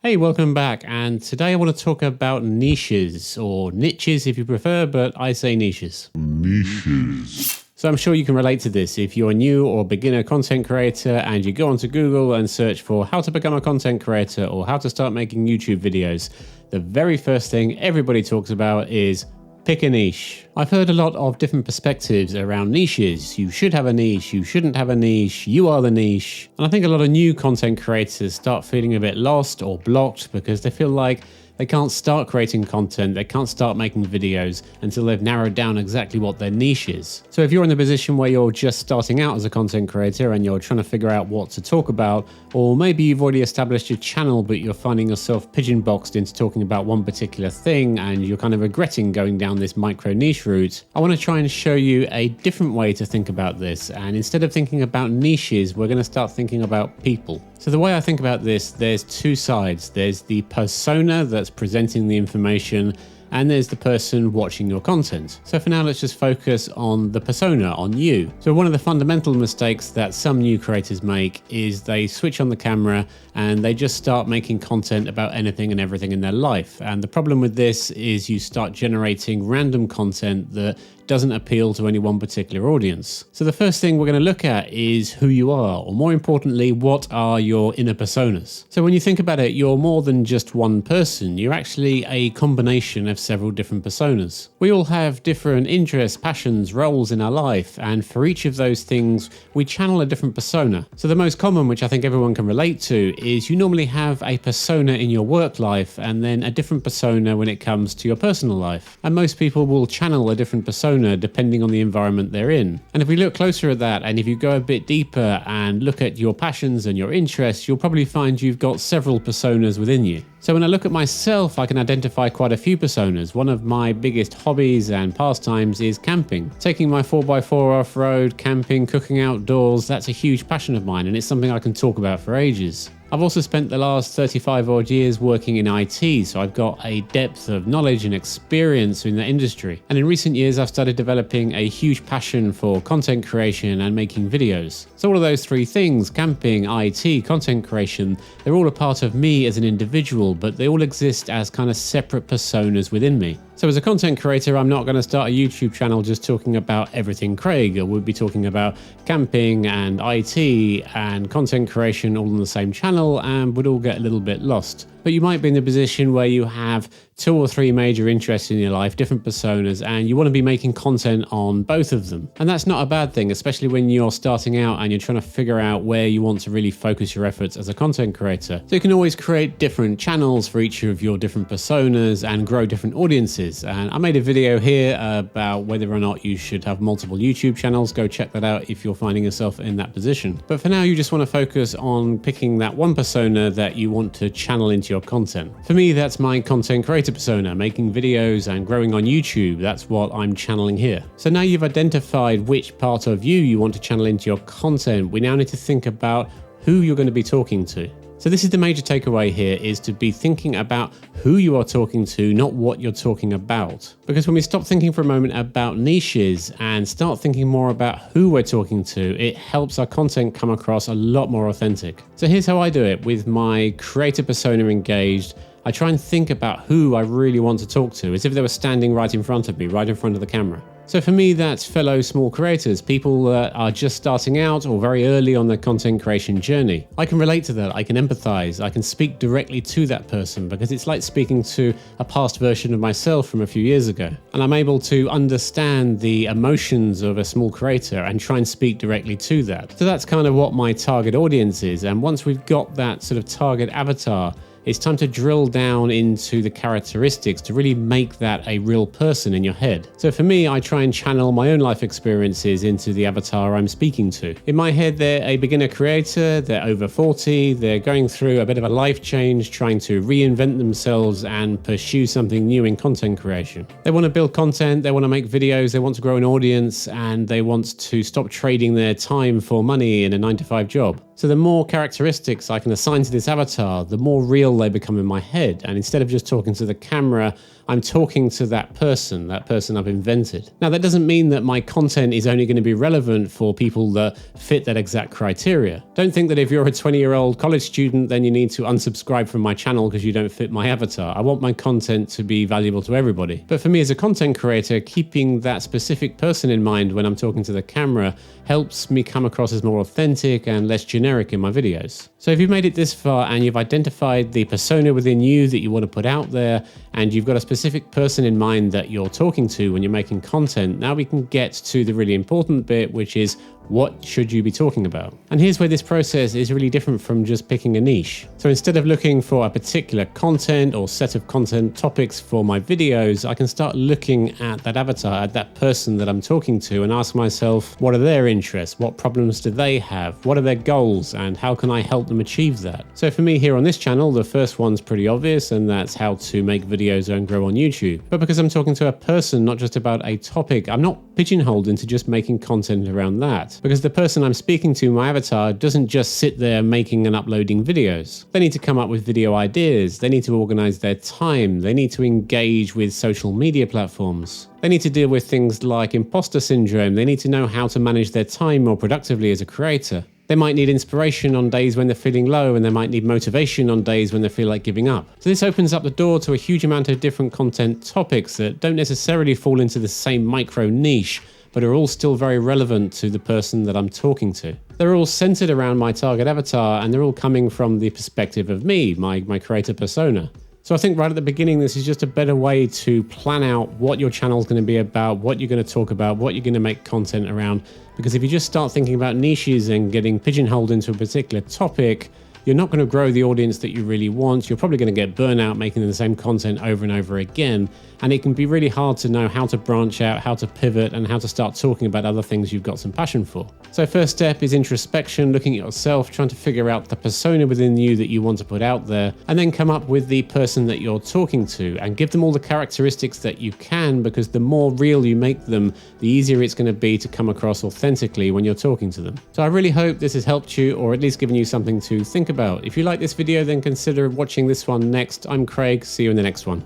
Hey, welcome back. And today I want to talk about niches, or niches if you prefer, but I say niches. Niches. So I'm sure you can relate to this if you're a new or beginner content creator and you go onto Google and search for how to become a content creator or how to start making YouTube videos. The very first thing everybody talks about is pick a niche. I've heard a lot of different perspectives around niches. You should have a niche, you shouldn't have a niche, you are the niche. And I think a lot of new content creators start feeling a bit lost or blocked because they feel like they can't start creating content, they can't start making videos until they've narrowed down exactly what their niche is. So if you're in the position where you're just starting out as a content creator and you're trying to figure out what to talk about, or maybe you've already established your channel but you're finding yourself pigeon-boxed into talking about one particular thing and you're kind of regretting going down this micro niche route, I want to try and show you a different way to think about this. And instead of thinking about niches, we're going to start thinking about people. So the way I think about this, there's two sides. There's the persona that's presenting the information, and there's the person watching your content. So for now, let's just focus on the persona, on you. So one of the fundamental mistakes that some new creators make is they switch on the camera and they just start making content about anything and everything in their life. And the problem with this is you start generating random content that doesn't appeal to any one particular audience. So the first thing we're going to look at is who you are, or more importantly, what are your inner personas. So when you think about it, you're more than just one person. You're actually a combination of several different personas. We all have different interests, passions, roles in our life, and for each of those things, we channel a different persona. So the most common, which I think everyone can relate to, is you normally have a persona in your work life and then a different persona when it comes to your personal life. And most people will channel a different persona depending on the environment they're in. And if we look closer at that, and if you go a bit deeper and look at your passions and your interests, you'll probably find you've got several personas within you. So when I look at myself, I can identify quite a few personas. One of my biggest hobbies and pastimes is camping. Taking my 4x4 off-road, camping, cooking outdoors, that's a huge passion of mine, and it's something I can talk about for ages. I've also spent the last 35 odd years working in IT, so I've got a depth of knowledge and experience in the industry. And in recent years, I've started developing a huge passion for content creation and making videos. So all of those three things, camping, IT, content creation, they're all a part of me as an individual, but they all exist as kind of separate personas within me. So as a content creator, I'm not going to start a YouTube channel just talking about everything Craig. I would be talking about camping and IT and content creation all on the same channel, and would all get a little bit lost. But you might be in the position where you have 2 or 3 major interests in your life, different personas, and you want to be making content on both of them. And that's not a bad thing, especially when you're starting out and you're trying to figure out where you want to really focus your efforts as a content creator. So you can always create different channels for each of your different personas and grow different audiences. And I made a video here about whether or not you should have multiple YouTube channels. Go check that out if you're finding yourself in that position. But for now, you just want to focus on picking that one persona that you want to channel into your content. For me, that's my content creator persona, making videos and growing on YouTube. That's what I'm channeling here. So now you've identified which part of you want to channel into your content, we now need to think about who you're going to be talking to. So this is the major takeaway here, is to be thinking about who you are talking to, not what you're talking about. Because when we stop thinking for a moment about niches and start thinking more about who we're talking to, it helps our content come across a lot more authentic. So here's how I do it with my creator persona engaged. I try and think about who I really want to talk to, as if they were standing right in front of me, right in front of the camera. So for me, that's fellow small creators, people that are just starting out or very early on their content creation journey. I can relate to that, I can empathize, I can speak directly to that person because it's like speaking to a past version of myself from a few years ago. And I'm able to understand the emotions of a small creator and try and speak directly to that. So that's kind of what my target audience is. And once we've got that sort of target avatar, it's time to drill down into the characteristics to really make that a real person in your head. So for me, I try and channel my own life experiences into the avatar I'm speaking to. In my head, they're a beginner creator, they're over 40, they're going through a bit of a life change, trying to reinvent themselves and pursue something new in content creation. They want to build content, they want to make videos, they want to grow an audience, and they want to stop trading their time for money in a 9-to-5 job. So the more characteristics I can assign to this avatar, the more real they become in my head. And instead of just talking to the camera, I'm talking to that person I've invented. Now, that doesn't mean that my content is only going to be relevant for people that fit that exact criteria. Don't think that if you're a 20-year-old college student, then you need to unsubscribe from my channel because you don't fit my avatar. I want my content to be valuable to everybody. But for me as a content creator, keeping that specific person in mind when I'm talking to the camera helps me come across as more authentic and less generic in my videos. So if you've made it this far and you've identified the persona within you that you want to put out there, and you've got a specific person in mind that you're talking to when you're making content, now we can get to the really important bit, which is what should you be talking about? And here's where this process is really different from just picking a niche. So instead of looking for a particular content or set of content topics for my videos, I can start looking at that avatar, at that person that I'm talking to, and ask myself, what are their interests? What problems do they have? What are their goals? And how can I help them achieve that? So for me here on this channel, the first one's pretty obvious, and that's how to make videos and grow on YouTube. But because I'm talking to a person, not just about a topic, I'm not pigeonholed into just making content around that. Because the person I'm speaking to, my avatar, doesn't just sit there making and uploading videos. They need to come up with video ideas, they need to organize their time, they need to engage with social media platforms. They need to deal with things like imposter syndrome, they need to know how to manage their time more productively as a creator. They might need inspiration on days when they're feeling low, and they might need motivation on days when they feel like giving up. So this opens up the door to a huge amount of different content topics that don't necessarily fall into the same micro niche, but are all still very relevant to the person that I'm talking to. They're all centered around my target avatar, and they're all coming from the perspective of me, my creator persona. So I think right at the beginning, this is just a better way to plan out what your channel is going to be about, what you're going to talk about, what you're going to make content around. Because if you just start thinking about niches and getting pigeonholed into a particular topic, you're not going to grow the audience that you really want. You're probably going to get burnout making the same content over and over again. And it can be really hard to know how to branch out, how to pivot, and how to start talking about other things you've got some passion for. So first step is introspection, looking at yourself, trying to figure out the persona within you that you want to put out there, and then come up with the person that you're talking to and give them all the characteristics that you can, because the more real you make them, the easier it's going to be to come across authentically when you're talking to them. So I really hope this has helped you, or at least given you something to think about. If you like this video, then consider watching this one next. I'm Craig. See you in the next one.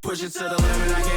Push it to the limit,